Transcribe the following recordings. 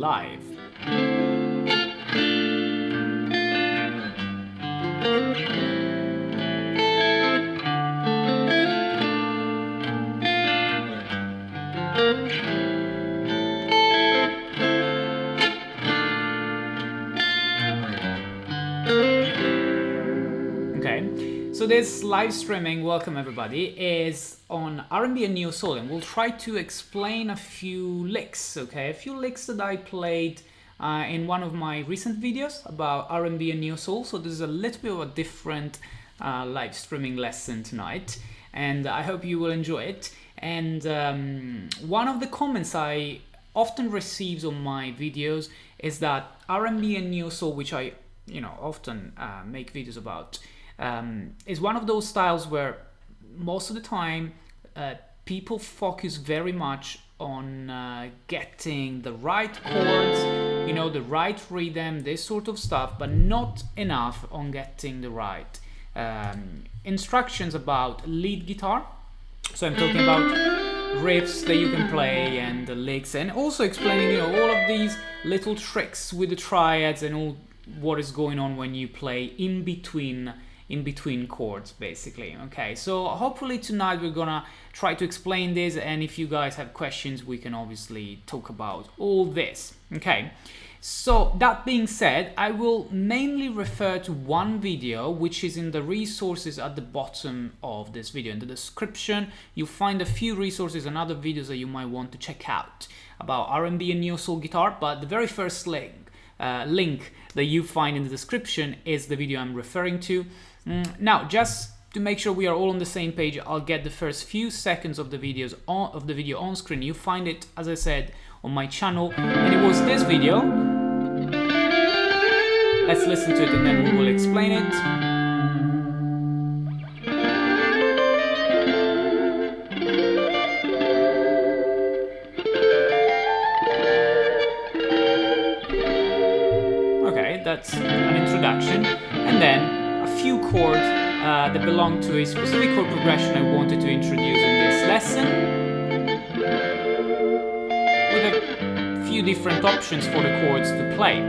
live. So this live streaming, welcome everybody, is on R&B and Neo Soul, and we'll try to explain a few licks, okay? A few licks that I played in one of my recent videos about R&B and Neo Soul. So this is a little bit of a different live streaming lesson tonight, and I hope you will enjoy it. And one of the comments I often receive on my videos is that R&B and Neo Soul, which I often make videos about, is one of those styles where most of the time people focus very much on getting the right chords, the right rhythm, this sort of stuff, but not enough on getting the right instructions about lead guitar. So I'm talking about riffs that you can play and the licks, and also explaining all of these little tricks with the triads and all what is going on when you play in between chords, basically. Okay, so hopefully tonight we're gonna try to explain this, and if you guys have questions we can obviously talk about all this. Okay, so that being said, I will mainly refer to one video which is in the resources at the bottom of this video. In the description you'll find a few resources and other videos that you might want to check out about R&B and Neo Soul guitar, but the very first link that you find in the description is the video I'm referring to. Now, just to make sure we are all on the same page, I'll get the first few seconds of the video on screen. You find it, as I said, on my channel, and it was this video. Let's listen to it and then we will explain it. Okay, that's an introduction, and then few chords that belong to a specific chord progression I wanted to introduce in this lesson, with a few different options for the chords to play.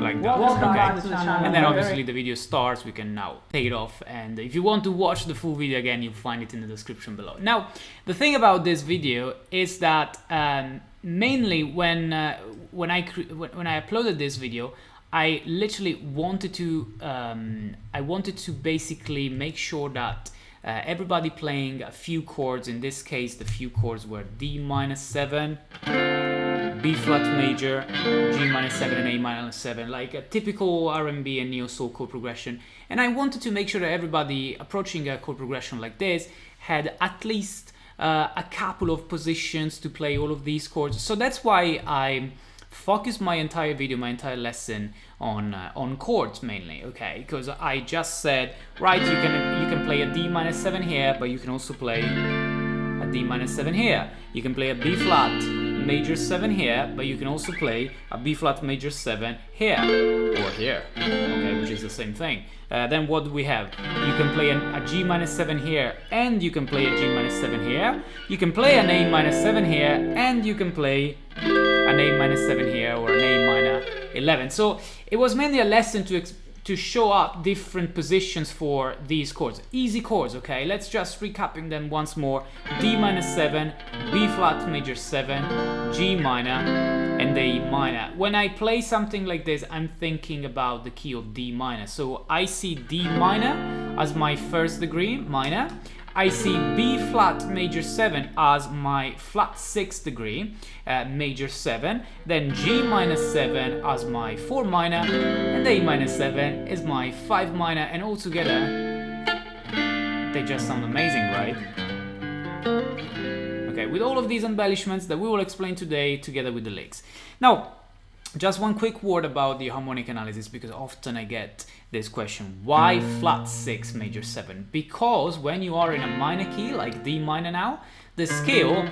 Like that. Okay. And then obviously the video starts, we can now take it off, and if you want to watch the full video again, you'll find it in the description below. Now, the thing about this video is that mainly when I uploaded this video, I literally wanted to basically make sure that everybody playing a few chords. In this case, the few chords were D-7, B flat major, G-7 and A-7, like a typical R&B and Neo Soul chord progression. And I wanted to make sure that everybody approaching a chord progression like this had at least a couple of positions to play all of these chords. So that's why I focus my entire video, my entire lesson on chords mainly, okay? Because I just said, right, you can play a D-7 here, but you can also play a D-7 here. You can play a B flat major 7 here, but you can also play a B flat major 7 here or here, okay, which is the same thing. Then what do we have? You can play a G-7 here, and you can play a G-7 here. You can play an A-7 here, and you can play an A-7 here or an A-11. So it was mainly a lesson to show up different positions for these chords. Easy chords, okay? Let's just recapping them once more. D-7, B flat major 7, G minor, and A minor. When I play something like this, I'm thinking about the key of D minor. So I see D minor as my first degree minor. I see B flat major 7 as my flat 6th degree major 7, then G-7 as my 4 minor, and A-7 is my 5 minor, and all together they just sound amazing, right? Okay, with all of these embellishments that we will explain today together with the licks. Now, just one quick word about the harmonic analysis, because often I get this question, why flat 6 major 7? Because when you are in a minor key like D minor now, the scale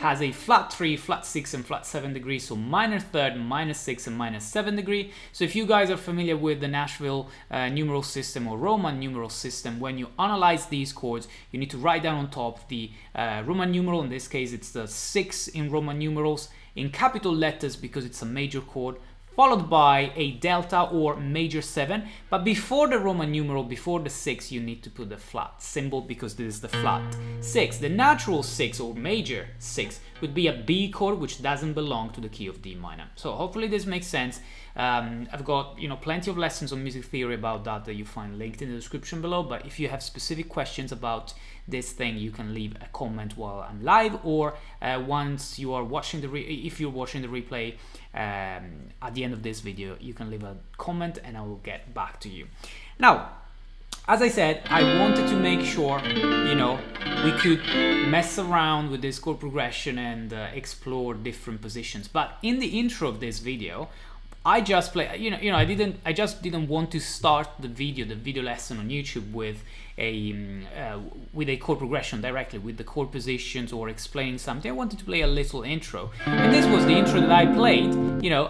has a flat 3, flat 6 and flat 7 degrees, so minor third, minus 6 and minus 7 degree. So if you guys are familiar with the Nashville numeral system or Roman numeral system, when you analyze these chords, you need to write down on top the Roman numeral. In this case it's the 6 in Roman numerals in capital letters because it's a major chord, followed by a delta or major 7, but before the Roman numeral, before the 6, you need to put the flat symbol because this is the flat 6. The natural 6 or major 6 would be a B chord, which doesn't belong to the key of D minor. So hopefully this makes sense. I've got plenty of lessons on music theory about that you find linked in the description below, but if you have specific questions about this thing, you can leave a comment while I'm live, or once you are watching if you're watching the replay at the end of this video, you can leave a comment and I will get back to you. Now, as I said, I wanted to make sure we could mess around with this chord progression and explore different positions. But in the intro of this video, I just play, I just didn't want to start the video lesson on YouTube with a chord progression directly, with the chord positions or explaining something. I wanted to play a little intro, and this was the intro that I played.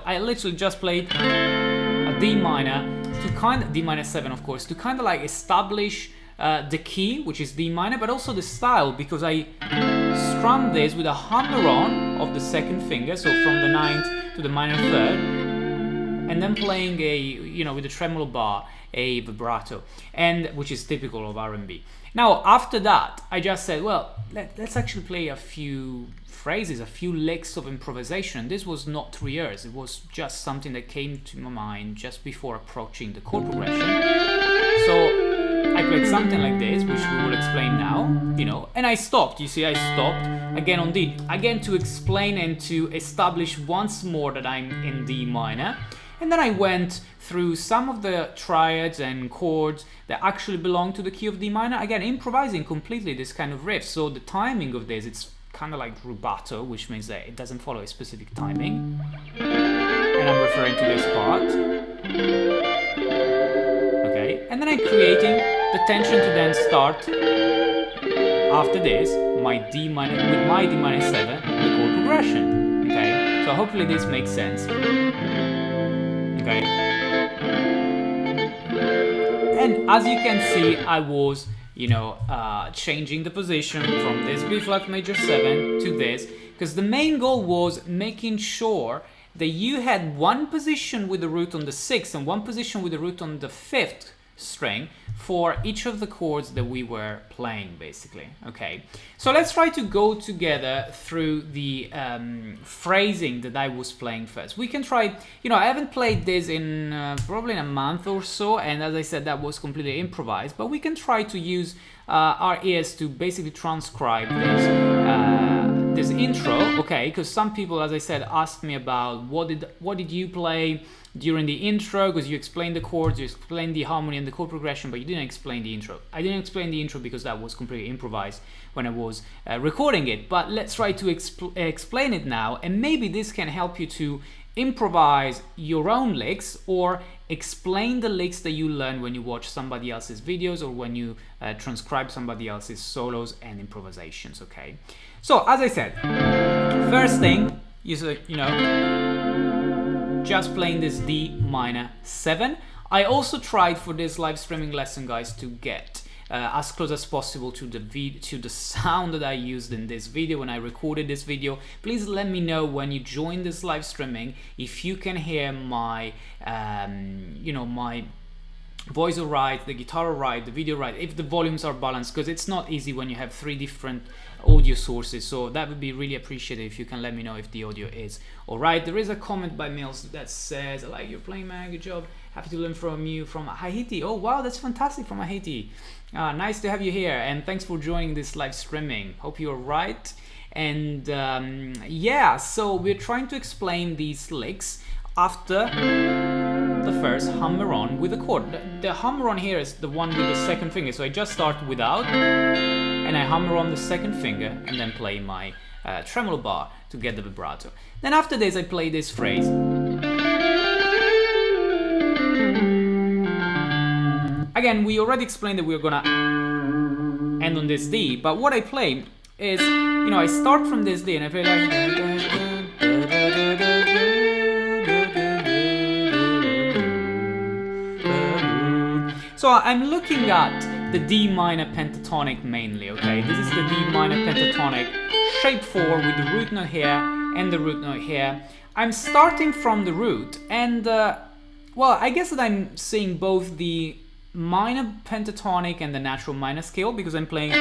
I literally just played a D minor to D minor 7, of course, to kind of like establish the key, which is D minor, but also the style, because I strummed this with a hammer-on of the second finger, so from the 9th to the minor 3rd. And then playing with a tremolo bar, a vibrato, and which is typical of R&B. Now, after that, I just said, well, let's actually play a few phrases, a few licks of improvisation. This was not Triads, it was just something that came to my mind just before approaching the chord progression. So I played something like this, which we will explain now, and I stopped. You see, I stopped again on D, again to explain and to establish once more that I'm in D minor. And then I went through some of the triads and chords that actually belong to the key of D minor, again improvising completely this kind of riff. So the timing of this, it's kind of like rubato, which means that it doesn't follow a specific timing, and I'm referring to this part. Okay, and then I'm creating the tension to then start after this with my D minor 7, the chord progression. Okay, so hopefully this makes sense. Okay. And as you can see, I was, changing the position from this B flat major 7 to this, because the main goal was making sure that you had one position with the root on the 6th and one position with the root on the 5th string for each of the chords that we were playing, basically. Okay, so let's try to go together through the phrasing that I was playing first. We can try, I haven't played this in probably in a month or so, and as I said, that was completely improvised, but we can try to use our ears to basically transcribe this intro, okay? Because some people, as I said, asked me about what did you play during the intro, because you explained the chords, you explained the harmony and the chord progression, but you didn't explain the intro. I didn't explain the intro because that was completely improvised when I was recording it, but let's try to explain it now, and maybe this can help you to improvise your own licks or explain the licks that you learn when you watch somebody else's videos or when you transcribe somebody else's solos and improvisations, okay? So, as I said, first thing, just playing this D minor 7. I also tried for this live streaming lesson, guys, to get as close as possible to the sound that I used in this video when I recorded this video. Please let me know when you join this live streaming if you can hear my my voice all right, the guitar all right, the video right, if the volumes are balanced, because it's not easy when you have 3 different audio sources. So that would be really appreciated if you can let me know if the audio is all right. There is a comment by Mills that says, I like your playing, man, good job, happy to learn from you from Haiti. Oh wow, that's fantastic, from Haiti. Nice to have you here, and thanks for joining this live streaming. Hope you're right. And yeah, so we're trying to explain these licks after the first hammer on with a chord. The hammer on here is the one with the second finger, so I just start without and I hammer on the second finger and then play my tremolo bar to get the vibrato. Then after this I play this phrase. Again, we already explained that we're gonna end on this D, but what I play is you know, I start from this D and I play like. So I'm looking at the D minor pentatonic mainly, okay? This is the D minor pentatonic, shape 4 with the root note here and the root note here. I'm starting from the root and, well, I guess that I'm seeing both the minor pentatonic and the natural minor scale because I'm playing,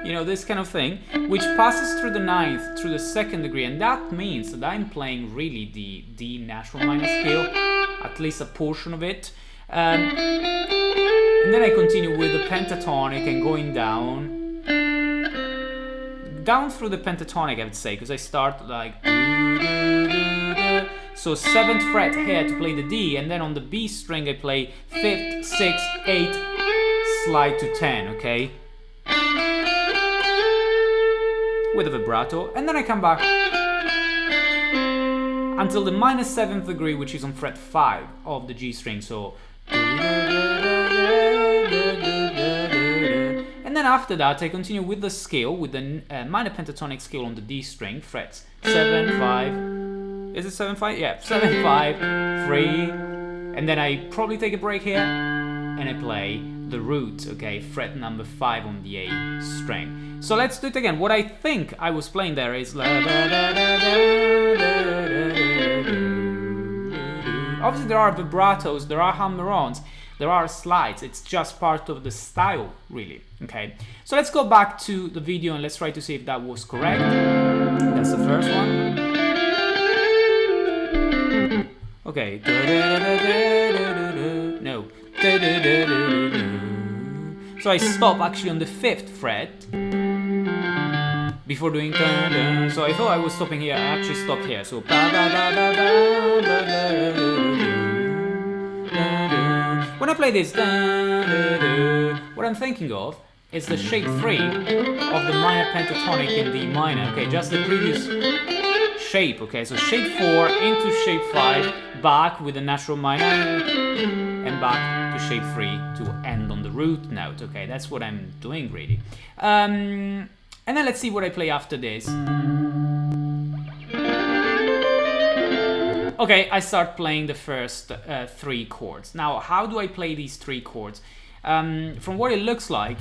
you know, this kind of thing, which passes through the ninth, through the second degree, and that means that I'm playing really the D natural minor scale, at least a portion of it. And then I continue with the pentatonic and going down through the pentatonic, I would say, because I start like, so 7th fret here to play the D, and then on the B string I play 5th, 6th, 8th, slide to 10, okay? With a vibrato, and then I come back until the minus 7th degree, which is on fret 5 of the G string, so. And then after that I continue with the scale, with the minor pentatonic scale on the D string, frets 7, 5, is it 7, 5? Yeah, 7, 5, 3, and then I probably take a break here, and I play the root, okay, fret number 5 on the A string. So let's do it again. What I think I was playing there is obviously there are vibratos, there are hammer-ons, there are slides. It's just part of the style, really, okay? So let's go back to the video and let's try to see if that was correct. That's the first one. Okay. No. So I stop actually on the 5th fret before doing so I thought I was stopping here, I actually stopped here. So when I play this, what I'm thinking of is the shape 3 of the minor pentatonic in D minor, okay, just the previous shape, okay, so shape 4 into shape 5, back with the natural minor, and back to shape 3 to end on the root note, okay, that's what I'm doing really. And then let's see what I play after this. Okay, I start playing the first 3 chords. Now, how do I play these 3 chords? From what it looks like,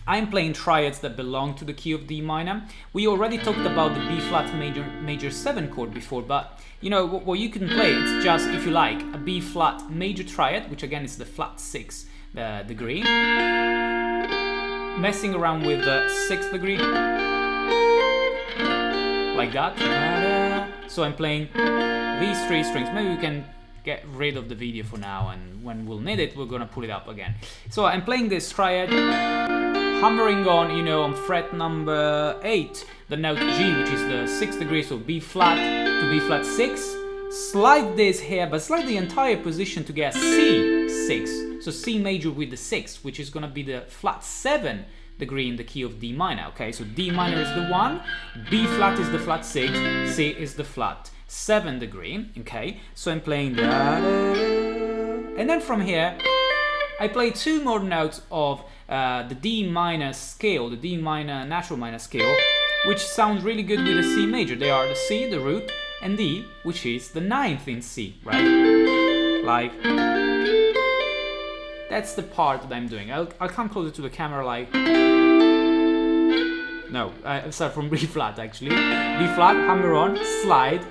I'm playing triads that belong to the key of D minor. We already talked about the B flat major 7 chord before, but you know what you can play, it's just, if you like, a B flat major triad, which again is the flat 6 degree, messing around with the 6th degree, like that. So I'm playing these 3 strings. Maybe we can get rid of the video for now, and when we'll need it, we're gonna pull it up again. So I'm playing this triad, hammering on, you know, on fret number 8, the note G, which is the 6th degree, so B flat to B flat 6. Slide this here, but slide the entire position to get C6. So C major with the 6th, which is gonna be the flat 7 degree in the key of D minor, okay? So D minor is the 1, B flat is the flat 6, C is the flat 7 degree, okay? So I'm playing that, and then from here I play 2 more notes of the D minor scale, the D minor natural minor scale, which sounds really good with the C major. They are the C, the root, and D, which is the 9th in C, right? Like, that's the part that I'm doing. I'll come closer to the camera, like, no, I start from B flat actually. B flat, hammer on, slide,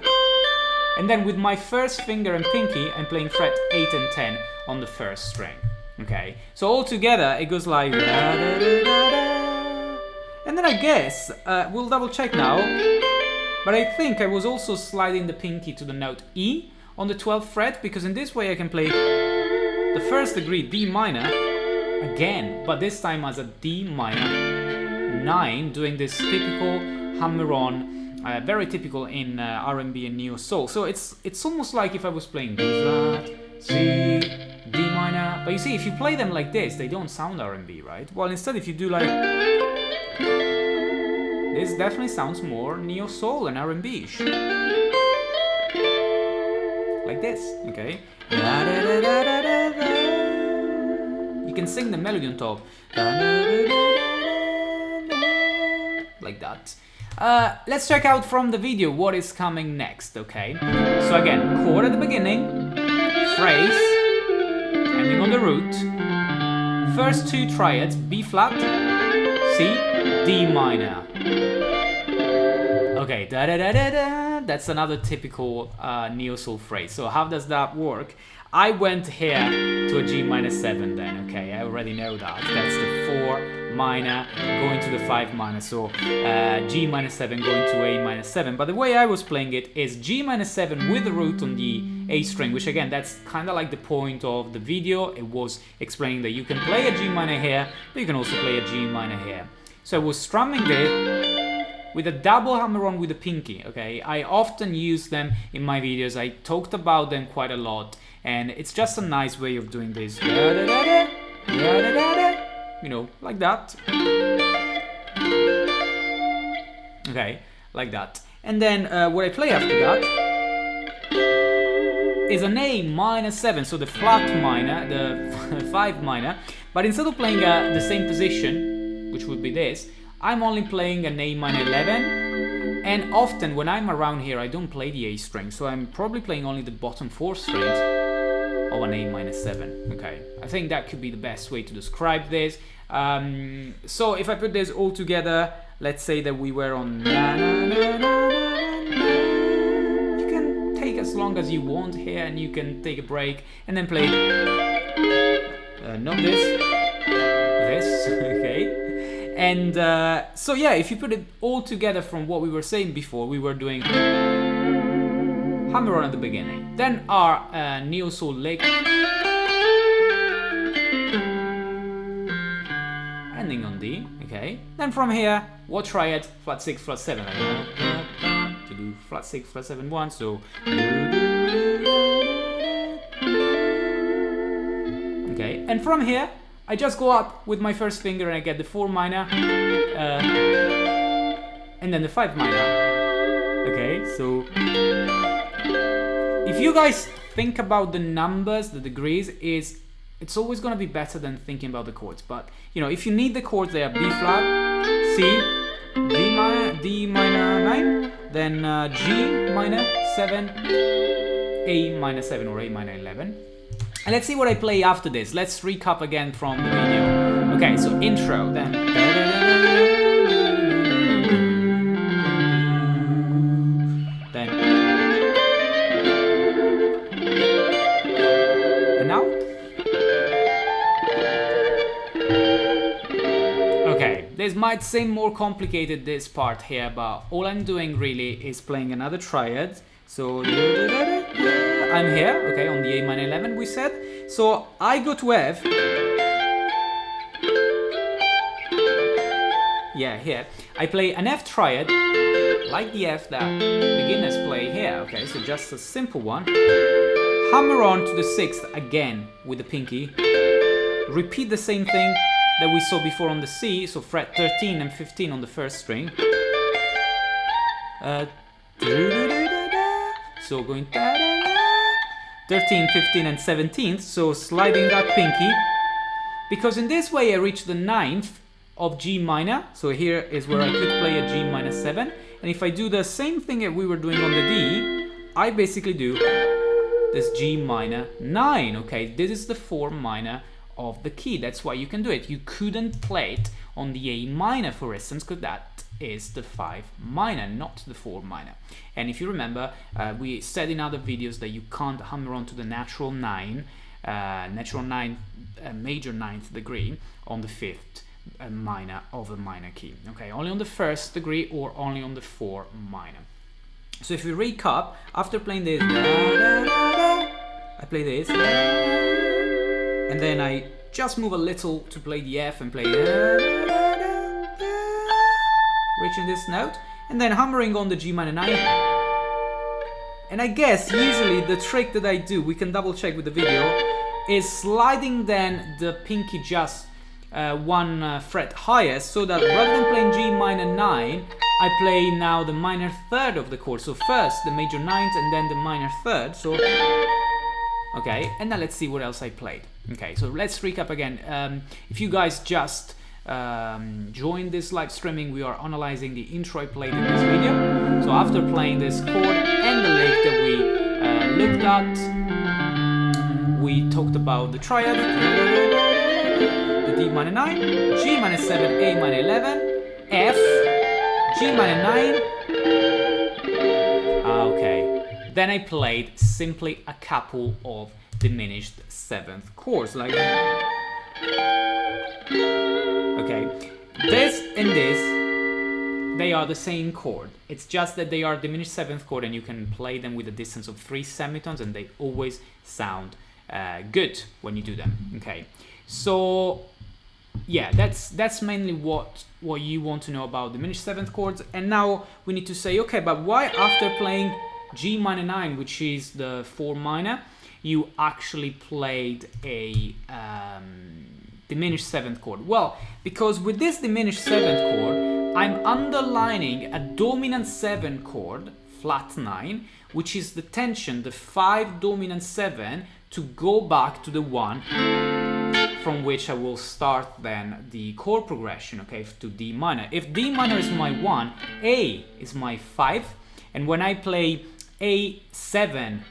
and then with my first finger and pinky, I'm playing fret 8 and 10 on the first string. Okay, so all together it goes like, and then I guess we'll double check now, but I think I was also sliding the pinky to the note E on the 12th fret, because in this way I can play the 1st degree D minor again, but this time as a D minor 9, doing this typical hammer-on, very typical in R&B and Neo-Soul. So it's almost like if I was playing B flat, C, D minor, but you see, if you play them like this, they don't sound R&B, right? Well, instead, if you do like, this definitely sounds more Neo-Soul and R&B-ish. Like this, okay? You can sing the melody on top. like that. Let's check out from the video what is coming next, okay? So again, chord at the beginning, phrase, ending on the root, first two triads, B flat, C, D minor. Okay, da da da da da. That's another typical neo-soul phrase. So how does that work? I went here to a G minor 7 then, okay, I already know that. That's the 4 minor going to the 5 minor, so G minor 7 going to A minor 7. But the way I was playing it is G minor 7 with the root on the A string, which again, that's kind of like the point of the video. It was explaining that you can play a G minor here, but you can also play a G minor here. So I was strumming this with a double hammer-on with the pinky, okay? I often use them in my videos. I talked about them quite a lot, and it's just a nice way of doing this. You know, like that. Okay, like that. And then what I play after that is an A minor 7, so the flat minor, the 5 minor, but instead of playing the same position, which would be this, I'm only playing an A minor 11, and often when I'm around here I don't play the A string, so I'm probably playing only the bottom 4 strings of an A minor 7. Okay, I think that could be the best way to describe this. So if I put this all together, let's say that we were on na, na, na, na, na. You can take as long as you want here, and you can take a break and then play not this, okay. And so yeah, if you put it all together from what we were saying before, we were doing hammer-on at the beginning, then our Neo-Soul lick, ending on D, okay. Then from here, what triad? Flat 6, flat 7. To do flat 6, flat 7, 1, so. Okay, and from here, I just go up with my first finger and I get the 4 minor, and then the 5 minor. Okay, so if you guys think about the numbers, the degrees, it's always gonna be better than thinking about the chords. But you know, if you need the chords, they are B flat, C, D minor 9, then G minor 7, A minor 7 or A minor 11. And let's see what I play after this. Let's recap again from the video. Okay, so intro, then. Then. And now? Okay, this might seem more complicated, this part here, but all I'm doing really is playing another triad. So I'm here, okay, on the A minor 11 we said. So I go to F. Yeah, here. I play an F triad, like the F that beginners play here, okay, so just a simple one. Hammer on to the 6th again with the pinky. Repeat the same thing that we saw before on the C, so fret 13 and 15 on the first string. So going 13, 15 and 17th, so sliding that pinky, because in this way I reach the 9th of G minor, so here is where I could play a G minor 7, and if I do the same thing that we were doing on the D, I basically do this G minor 9, okay, this is the 4 minor of the key, that's why you can do it. You couldn't play it on the A minor, for instance, because that is the 5 minor, not the 4 minor. And if you remember, we said in other videos that you can't hammer on to the natural 9, major 9th degree on the 5th minor of a minor key. Okay, only on the 1st degree or only on the 4 minor. So if we recap, after playing this, I play this, and then I just move a little to play the F and play reaching this note, and then hammering on the G minor 9. And I guess usually the trick that I do, we can double check with the video, is sliding then the pinky just one fret higher, so that rather than playing G minor 9, I play now the minor 3rd of the chord. So first the major 9th and then the minor 3rd. So okay, and now let's see what else I played. Okay, so let's recap again. If you guys just joined this live streaming, we are analyzing the intro I played in this video. So after playing this chord and the lick that we looked at, we talked about the triad, the D minor 9, G minor 7, A minor 11, F, G minor 9. Okay, then I played simply a couple of diminished 7th chords like that. Okay, this and this, they are the same chord. It's just that they are diminished 7th chord and you can play them with a distance of 3 semitones and they always sound good when you do them. Okay, so yeah, that's mainly what you want to know about diminished 7th chords. And now we need to say, okay, but why after playing G minor 9, which is the 4 minor, you actually played a diminished 7th chord? Well, because with this diminished 7th chord, I'm underlining a dominant 7 chord, flat 9, which is the tension, the 5 dominant 7, to go back to the 1, from which I will start then the chord progression, okay, to D minor. If D minor is my 1, A is my 5, and when I play A7,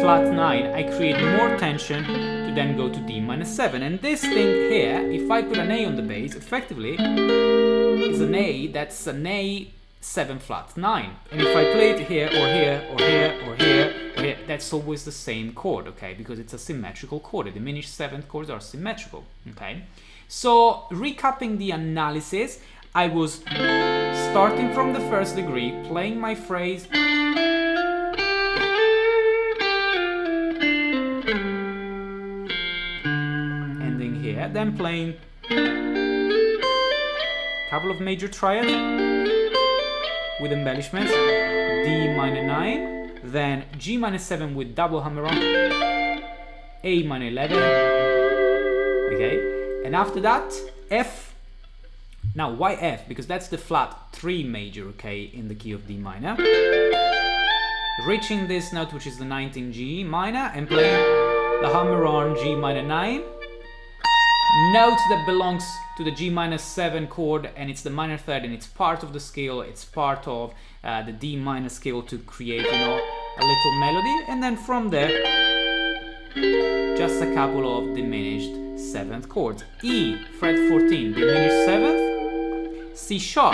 flat 9, I create more tension to then go to D minor 7. And this thing here, if I put an A on the bass, effectively is an A, that's an A7 flat 9. And if I play it here or here or here or here or here, that's always the same chord, okay, because it's a symmetrical chord. The diminished 7th chords are symmetrical, okay. So recapping the analysis, I was starting from the 1st degree, playing my phrase, ending here, then playing a couple of major triads with embellishments, D minor 9, then G minor 7 with double hammer-on, A minor 11, okay, and after that, F. Now, why F? Because that's the flat 3 major, okay, in the key of D minor. Reaching this note, which is the 9th in G minor, and playing the hammer-on G minor 9. Note that belongs to the G minor 7 chord, and it's the minor 3rd, and it's part of the scale, it's part of the D minor scale to create, you know, a little melody. And then from there, just a couple of diminished 7th chords. E, fret 14, diminished 7th. C sharp,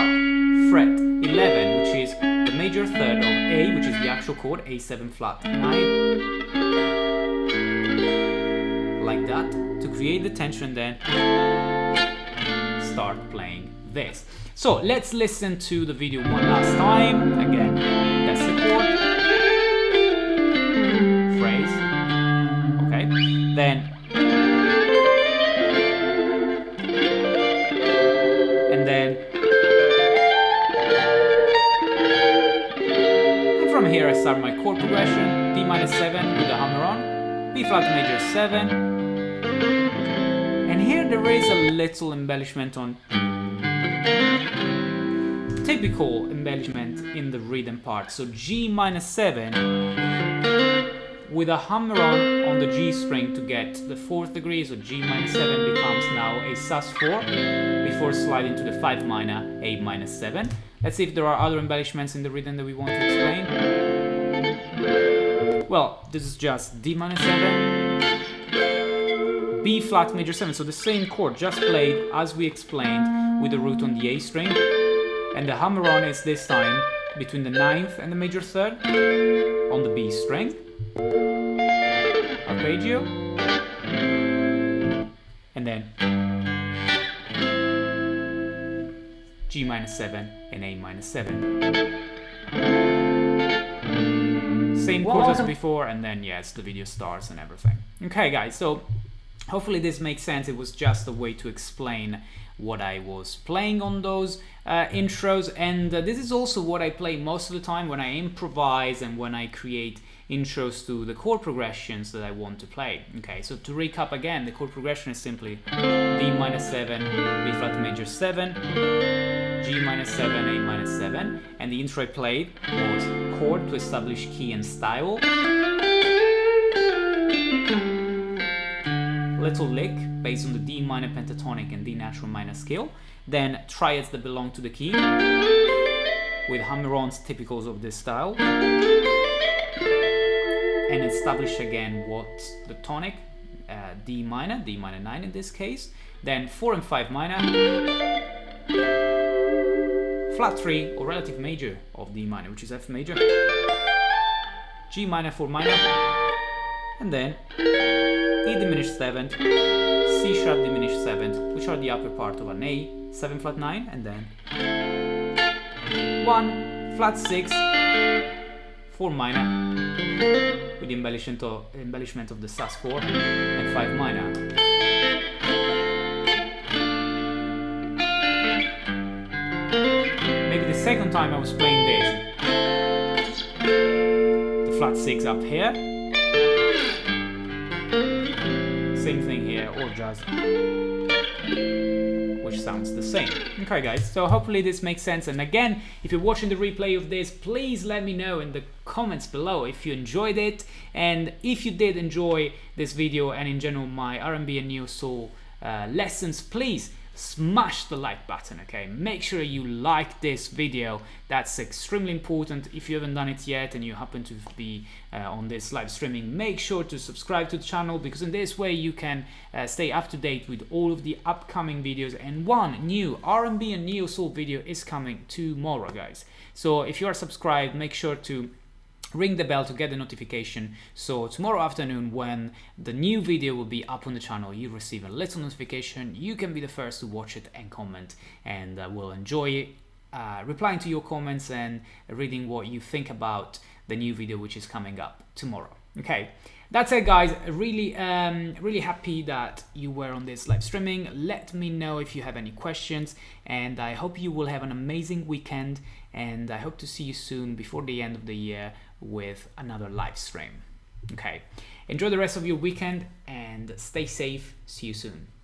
fret 11, which is the major 3rd of A, which is the actual chord, A7 flat 9. Like that, to create the tension, then start playing this. So let's listen to the video one last time. Again, that's the chord, phrase, okay, then from here I start my chord progression, D minor 7 with the hammer-on, B flat major 7, and here there is a little embellishment on, typical embellishment in the rhythm part. So G minor 7 with a hammer-on on the G string to get the 4th degree, so G minor 7 becomes now a sus4 before sliding to the 5 minor, A minor 7. Let's see if there are other embellishments in the rhythm that we want to explain. Well, this is just D minor 7, B flat major 7, so the same chord just played as we explained with the root on the A string, and the hammer-on is this time between the 9th and the major 3rd on the B string, arpeggio, and then G minor 7 and A minor 7. Same chords as before, and then yes, the video starts and everything. Okay guys, so hopefully this makes sense. It was just a way to explain what I was playing on those intros, and this is also what I play most of the time when I improvise and when I create intros to the chord progressions that I want to play. Okay, so to recap again, the chord progression is simply D minor 7, B flat major 7, G minor 7, A minor 7, and the intro I played was chord to establish key and style, little lick based on the D minor pentatonic and D natural minor scale, then triads that belong to the key with hammer-ons typicals of this style, and establish again what the tonic, D minor 9 in this case, then 4 and 5 minor, flat 3 or relative major of D minor, which is F major, G minor 4 minor, and then E diminished 7th, C sharp diminished 7th, which are the upper part of an A, 7 flat 9, and then 1 flat 6, 4 minor, with the embellishment of the sus4, and 5 minor. Maybe the second time I was playing this, the flat 6 up here, same thing here, or just, which sounds the same. Okay guys, so hopefully this makes sense, and again, if you're watching the replay of this, please let me know in the comments below if you enjoyed it, and if you did enjoy this video and in general my R&B and Neo Soul lessons, please smash the like button, okay? Make sure you like this video. That's extremely important. If you haven't done it yet and you happen to be on this live streaming, make sure to subscribe to the channel, because in this way you can stay up to date with all of the upcoming videos, and one new R&B and Neo Soul video is coming tomorrow, guys. So if you are subscribed, make sure to ring the bell to get the notification, so tomorrow afternoon when the new video will be up on the channel, you receive a little notification. You can be the first to watch it and comment, and we'll enjoy replying to your comments and reading what you think about the new video which is coming up tomorrow. Okay, that's it guys. Really really happy that you were on this live streaming. Let me know if you have any questions, and I hope you will have an amazing weekend, and I hope to see you soon before the end of the year with another live stream. Okay, enjoy the rest of your weekend and stay safe. See you soon.